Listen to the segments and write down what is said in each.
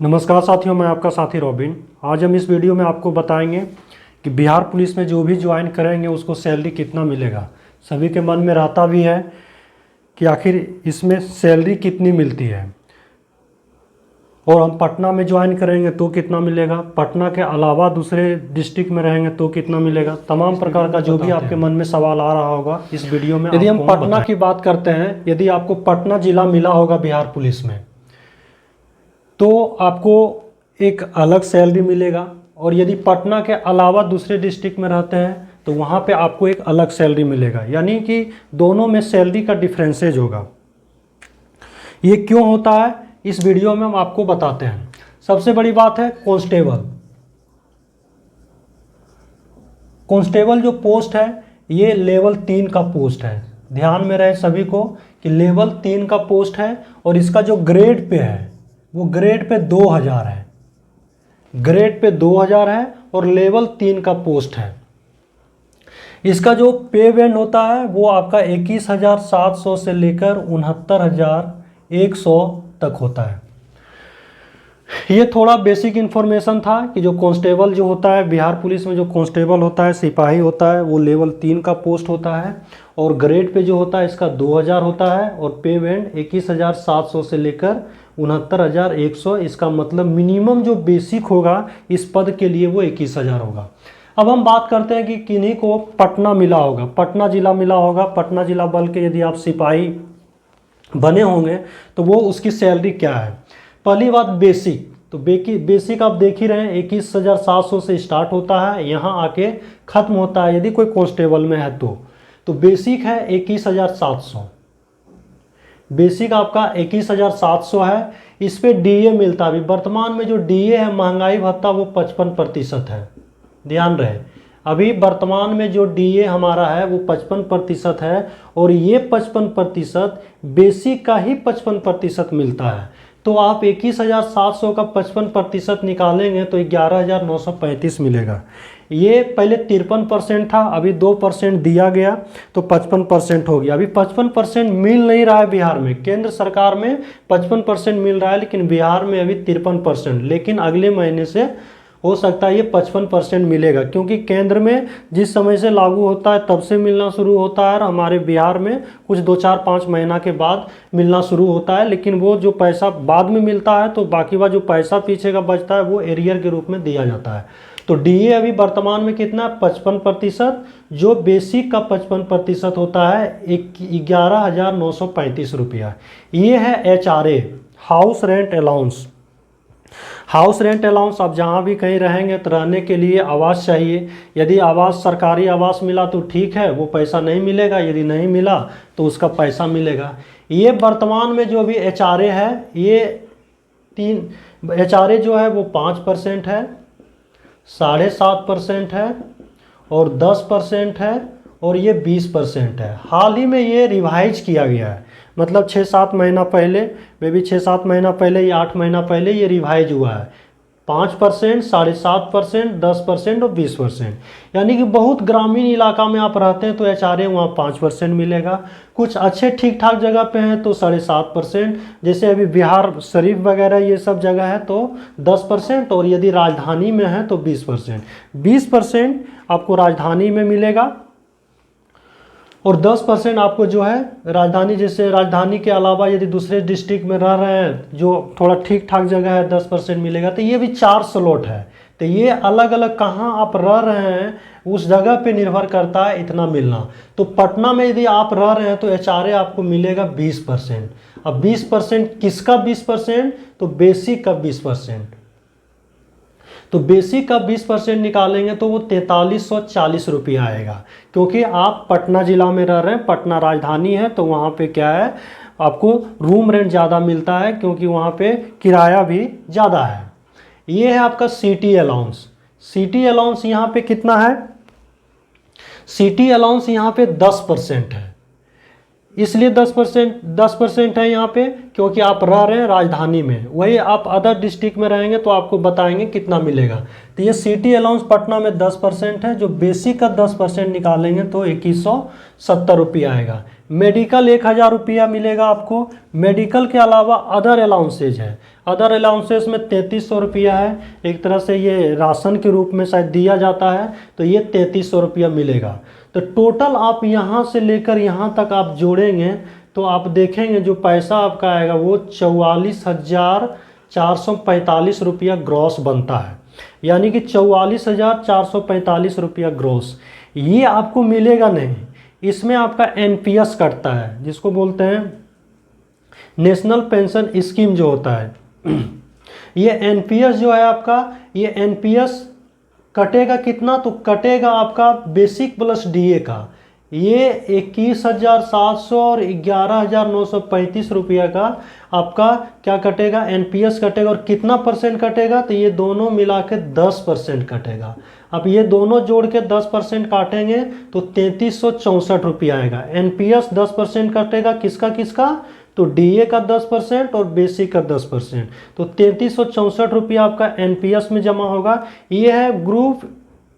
नमस्कार साथियों, मैं आपका साथी रॉबिन। आज हम इस वीडियो में आपको बताएंगे कि बिहार पुलिस में जो भी ज्वाइन करेंगे उसको सैलरी कितना मिलेगा। सभी के मन में रहता भी है कि आखिर इसमें सैलरी कितनी मिलती है, और हम पटना में ज्वाइन करेंगे तो कितना मिलेगा, पटना के अलावा दूसरे डिस्ट्रिक्ट में रहेंगे तो कितना मिलेगा। तमाम प्रकार का जो भी आपके मन में सवाल आ रहा होगा इस वीडियो में। यदि हम पटना की बात करते हैं, यदि आपको पटना जिला मिला होगा बिहार पुलिस में तो आपको एक अलग सैलरी मिलेगा, और यदि पटना के अलावा दूसरे डिस्ट्रिक्ट में रहते हैं तो वहाँ पे आपको एक अलग सैलरी मिलेगा। यानी कि दोनों में सैलरी का डिफरेंसेज होगा। ये क्यों होता है इस वीडियो में हम आपको बताते हैं। सबसे बड़ी बात है कांस्टेबल जो पोस्ट है ये लेवल 3 का पोस्ट है। ध्यान में रहे सभी को कि लेवल 3 का पोस्ट है, और इसका जो ग्रेड पे है वो ग्रेड पे 2000 है। ग्रेड पे 2000 है और लेवल 3 का पोस्ट है। इसका जो पे बैंड होता है वो आपका 21,700 से लेकर 69,100 तक होता है। ये थोड़ा बेसिक इन्फॉर्मेशन था कि जो कांस्टेबल जो होता है बिहार पुलिस में, जो कांस्टेबल होता है, सिपाही होता है, वो लेवल 3 का पोस्ट होता है, और ग्रेड पे जो होता है इसका 2000 होता है, और पे बैंड 21,700 से लेकर 69,100। इसका मतलब मिनिमम जो बेसिक होगा इस पद के लिए वो 21,000 होगा। अब हम बात करते हैं कि किन्हीं को पटना मिला होगा, पटना जिला मिला होगा। पटना जिला बल के यदि आप सिपाही बने होंगे तो वो उसकी सैलरी क्या है। पहली बात बेसिक, तो बेसिक आप देख ही रहे हैं 21,700 से स्टार्ट होता है, यहाँ आके ख़त्म होता है यदि कोई कांस्टेबल में है तो बेसिक है 21,700। बेसिक आपका 21,700 है। इस पे डीए मिलता है। अभी वर्तमान में जो डीए है, महंगाई भत्ता, वो 55% है। ध्यान रहे, अभी वर्तमान में जो डीए हमारा है वो 55% है, और ये 55% बेसिक का ही 55% मिलता है। तो आप 21,700 का 55% निकालेंगे तो 11,935 मिलेगा। ये पहले 53% था, अभी 2% दिया गया तो 55% हो गया। अभी 55% मिल नहीं रहा है बिहार में। केंद्र सरकार में 55% मिल रहा है, लेकिन बिहार में अभी 53%। लेकिन अगले महीने से हो सकता है ये 55% मिलेगा, क्योंकि केंद्र में जिस समय से लागू होता है तब से मिलना शुरू होता है, और हमारे बिहार में कुछ 2-4-5 महीना के बाद मिलना शुरू होता है। लेकिन वो जो पैसा बाद में मिलता है तो बाकी बात जो पैसा पीछे का बचता है वो एरियर के रूप में दिया जाता है। तो डीए अभी वर्तमान में कितना है, 55%। जो बेसिक का 55% होता है 11,935 रुपया। ये है HRA, house rent allowance. House rent allowance, आप जहाँ भी कहीं रहेंगे तो रहने के लिए आवास चाहिए। यदि आवास सरकारी आवास मिला तो ठीक है, वो पैसा नहीं मिलेगा। यदि नहीं मिला तो उसका पैसा मिलेगा। ये वर्तमान में जो भी HRA है, ये HRA जो है वो 5% है, 7.5% है, और 10% है, और ये 20% है। हाल ही में ये रिवाइज किया गया है, मतलब 6-7 महीना पहले, मे भी 6-7 महीना पहले या 8 महीना पहले ये रिवाइज हुआ है। 5%, 7.5%, 10% और 20%। यानी कि बहुत ग्रामीण इलाका में आप रहते हैं तो HRA वहाँ 5% मिलेगा। कुछ अच्छे ठीक ठाक जगह पे हैं तो 7.5%, जैसे अभी बिहार शरीफ वगैरह ये सब जगह है तो 10%, और यदि राजधानी में है तो 20%। 20% आपको राजधानी में मिलेगा, और 10% आपको जो है राजधानी, जैसे राजधानी के अलावा यदि दूसरे डिस्ट्रिक्ट में रह रहे हैं जो थोड़ा ठीक ठाक जगह है 10% मिलेगा। तो ये भी 4 स्लॉट है। तो ये अलग अलग कहाँ आप रह रहे हैं उस जगह पे निर्भर करता है इतना मिलना। तो पटना में यदि आप रह रहे हैं तो HRA आपको मिलेगा 20%। अब 20% किसका 20%, तो बेसिक का 20%। तो बेसिक का 20% निकालेंगे तो वो 4340 रुपया आएगा, क्योंकि आप पटना ज़िला में रह रहे हैं, पटना राजधानी है, तो वहाँ पे क्या है, आपको रूम रेंट ज़्यादा मिलता है, क्योंकि वहाँ पे किराया भी ज़्यादा है। ये है आपका सिटी अलाउंस। सिटी अलाउंस यहाँ पे कितना है, सिटी अलाउंस यहाँ पे 10% है। इसलिए 10% है यहाँ पे क्योंकि आप रह रहे हैं राजधानी में। वही आप अदर डिस्ट्रिक्ट में रहेंगे तो आपको बताएंगे कितना मिलेगा। तो ये सिटी अलाउंस पटना में 10% है। जो बेसिक का 10% निकालेंगे तो 2170 रुपया आएगा। मेडिकल 1000 रुपया मिलेगा आपको। मेडिकल के अलावा अदर अलाउंसेज है, अदर अलाउंसेस में 3300 रुपया है, एक तरह से ये राशन के रूप में शायद दिया जाता है, तो ये 3300 रुपया मिलेगा। तो टोटल आप यहाँ से लेकर यहाँ तक आप जोड़ेंगे तो आप देखेंगे जो पैसा आपका आएगा वो 44,445 रुपया ग्रॉस बनता है, यानी कि 44,445 रुपया ग्रॉस। ये आपको मिलेगा नहीं, इसमें आपका एनपीएस कटता है, जिसको बोलते हैं नेशनल पेंशन स्कीम जो होता है। ये एनपीएस जो है आपका, ये एनपीएस कटेगा कितना, तो कटेगा आपका बेसिक प्लस डीए का, ये 21,700 और 11,935 रुपया का आपका क्या कटेगा, एनपीएस कटेगा। और कितना परसेंट कटेगा, तो ये दोनों मिला के 10% कटेगा। अब ये दोनों जोड़ के 10% काटेंगे तो 3364 रुपया आएगा। एनपीएस 10% कटेगा, किसका किसका, तो डीए का 10% और बेसिक का 10%, तो 3364 रुपया आपका एनपीएस में जमा होगा। ये है ग्रुप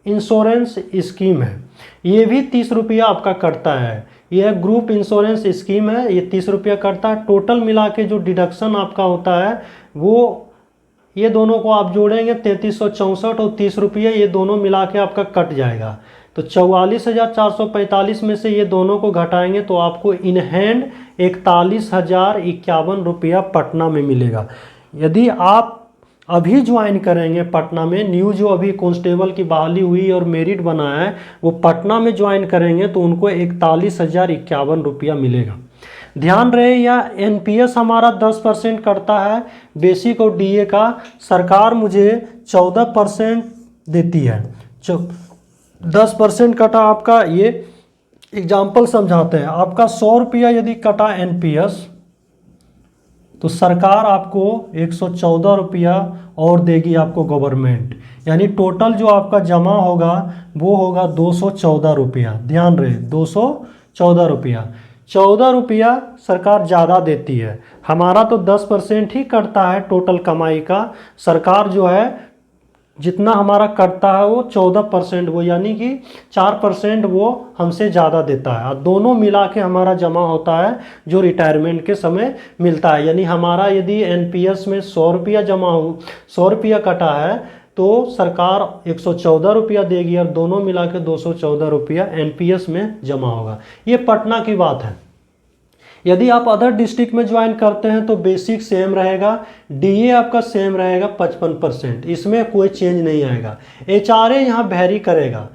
इंश्योरेंस स्कीम है, ये भी 30 रुपया आपका कटता है। यह ग्रुप इंश्योरेंस स्कीम है, ये 30 रुपया कटता है। टोटल मिला के जो डिडक्शन आपका होता है वो, ये दोनों को आप जोड़ेंगे 3364 और 30 रुपये, ये दोनों मिला के आपका कट जाएगा। तो 44,445 में से ये दोनों को घटाएंगे तो आपको इन हैंड 41,051 रुपया पटना में मिलेगा। यदि आप अभी ज्वाइन करेंगे पटना में, न्यू जो अभी कांस्टेबल की बहाली हुई और मेरिट बना है वो पटना में ज्वाइन करेंगे तो उनको 41,051 रुपया मिलेगा। ध्यान रहे यह एनपीएस हमारा 10% करता है बेसिक और डीए का, सरकार मुझे 14% देती है। 10% कटा आपका, ये एग्जाम्पल समझाते हैं। आपका 100 रुपया यदि कटा एनपीएस तो सरकार आपको 114 रुपया और देगी आपको गवर्नमेंट, यानी टोटल जो आपका जमा होगा वो होगा 214 रुपया। ध्यान रहे 214 रुपया, 14 रुपया सरकार ज़्यादा देती है। हमारा तो 10% ही कटता है टोटल कमाई का, सरकार जो है जितना हमारा कटता है वो 14%, वो यानी कि 4% वो हमसे ज़्यादा देता है। और दोनों मिला के हमारा जमा होता है जो रिटायरमेंट के समय मिलता है। यानी हमारा यदि एनपीएस में 100 रुपया जमा हो, 100 रुपया कटा है तो सरकार 114 रुपया देगी और दोनों मिला के 214 रुपया एनपीएस में जमा होगा। ये पटना की बात है। यदि आप अदर डिस्ट्रिक्ट में ज्वाइन करते हैं तो बेसिक सेम रहेगा, डीए आपका सेम रहेगा 55%, इसमें कोई चेंज नहीं आएगा। एचआरए यहाँ वैरी करेगा।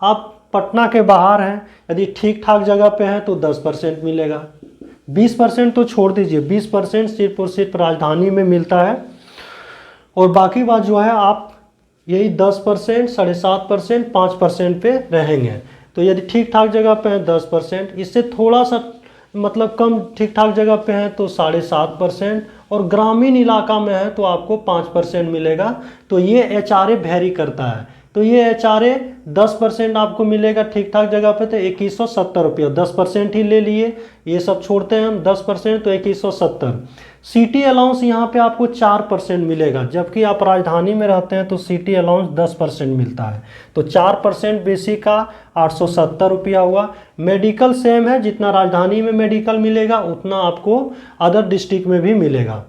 आप पटना के बाहर हैं, यदि ठीक ठाक जगह पे हैं तो 10% मिलेगा, 20% तो छोड़ दीजिए, 20% सिर्फ और सिर्फ राजधानी में मिलता है। और बाकी बात जो है आप यही 10%, 7.5%, 5% पे रहेंगे। तो यदि ठीक ठाक जगह पे हैं 10%, इससे थोड़ा सा मतलब कम ठीक ठाक जगह पे हैं तो 7.5%, और ग्रामीण इलाका में है तो आपको 5% मिलेगा। तो ये एचआरए वैरी करता है। तो ये एचआरए 10% आपको मिलेगा ठीक ठाक जगह पे तो 2170 रुपया, 10% ही ले लिए, ये सब छोड़ते हैं हम 10% तो 2170। सिटी अलाउंस यहाँ पे आपको 4% मिलेगा, जबकि आप राजधानी में रहते हैं तो सिटी अलाउंस 10% मिलता है। तो 4% बेसिक का 870 रुपया हुआ। मेडिकल सेम है, जितना राजधानी में मेडिकल मिलेगा उतना आपको अदर डिस्ट्रिक्ट में भी मिलेगा।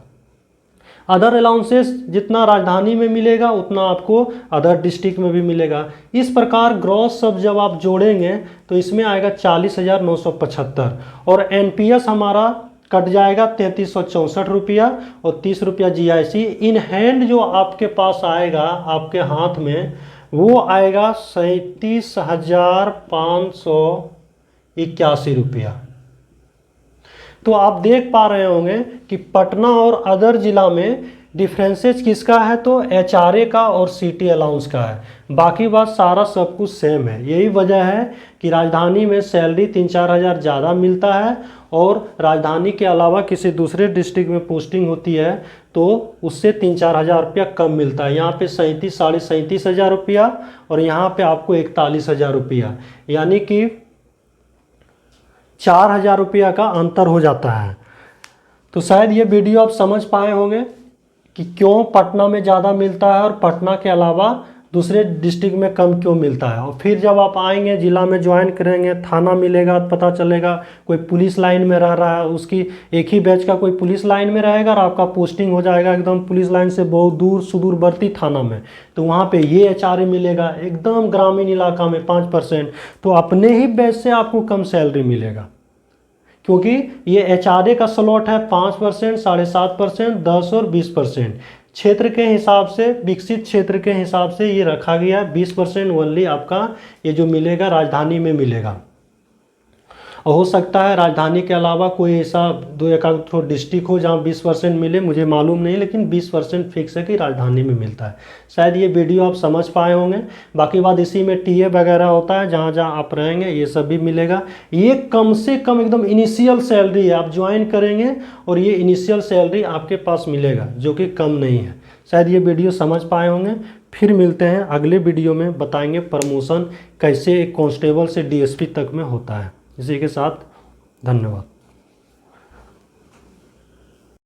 अदर अलाउंसेस जितना राजधानी में मिलेगा उतना आपको अदर डिस्ट्रिक्ट में भी मिलेगा। इस प्रकार ग्रॉस सब जब आप जोड़ेंगे तो इसमें आएगा 40,975 और एनपीएस हमारा कट जाएगा 3364 रुपया और 30 रुपया जीआईसी। इन हैंड जो आपके पास आएगा आपके हाथ में वो आएगा 37,581 रुपया। तो आप देख पा रहे होंगे कि पटना और अदर जिला में डिफरेंसेस किसका है, तो एचआरए का और सिटी अलाउंस का है। बाकी बात सारा सब कुछ सेम है। यही वजह है कि राजधानी में सैलरी 3-4 हज़ार ज़्यादा मिलता है और राजधानी के अलावा किसी दूसरे डिस्ट्रिक्ट में पोस्टिंग होती है तो उससे 3-4 हज़ार रुपया कम मिलता है। यहाँ पे 37-37 हज़ार रुपया और यहाँ पे आपको 41 हज़ार रुपया, यानी कि 4,000 रुपया का अंतर हो जाता है। तो शायद ये वीडियो आप समझ पाए होंगे कि क्यों पटना में ज़्यादा मिलता है और पटना के अलावा दूसरे डिस्ट्रिक्ट में कम क्यों मिलता है। और फिर जब आप आएंगे जिला में ज्वाइन करेंगे, थाना मिलेगा, पता चलेगा कोई पुलिस लाइन में रह रहा है, उसकी एक ही बैच का कोई पुलिस लाइन में रहेगा और आपका पोस्टिंग हो जाएगा एकदम पुलिस लाइन से बहुत दूर सुदूरवर्ती थाना में, तो वहाँ पे ये HRA मिलेगा एकदम ग्रामीण इलाका में 5%, तो अपने ही बैच से आपको कम सैलरी मिलेगा, क्योंकि ये HRA का स्लॉट है 5%, 7.5%, 10 और 20%। क्षेत्र के हिसाब से, विकसित क्षेत्र के हिसाब से ये रखा गया है। 20% ओनली आपका ये जो मिलेगा राजधानी में मिलेगा। और हो सकता है राजधानी के अलावा कोई ऐसा 2-1 डिस्ट्रिक्ट हो जहाँ 20% मिले, मुझे मालूम नहीं, लेकिन 20% फिक्स है कि राजधानी में मिलता है। शायद ये वीडियो आप समझ पाए होंगे। बाकी बात इसी में TA वगैरह होता है, जहाँ जहाँ आप रहेंगे ये सब भी मिलेगा। ये कम से कम एकदम इनिशियल सैलरी है, आप ज्वाइन करेंगे और ये इनिशियल सैलरी आपके पास मिलेगा, जो कि कम नहीं है। शायद ये वीडियो समझ पाए होंगे। फिर मिलते हैं अगले वीडियो में, बताएंगे प्रमोशन कैसे एक कांस्टेबल से DSP तक में होता है। इसी के साथ धन्यवाद।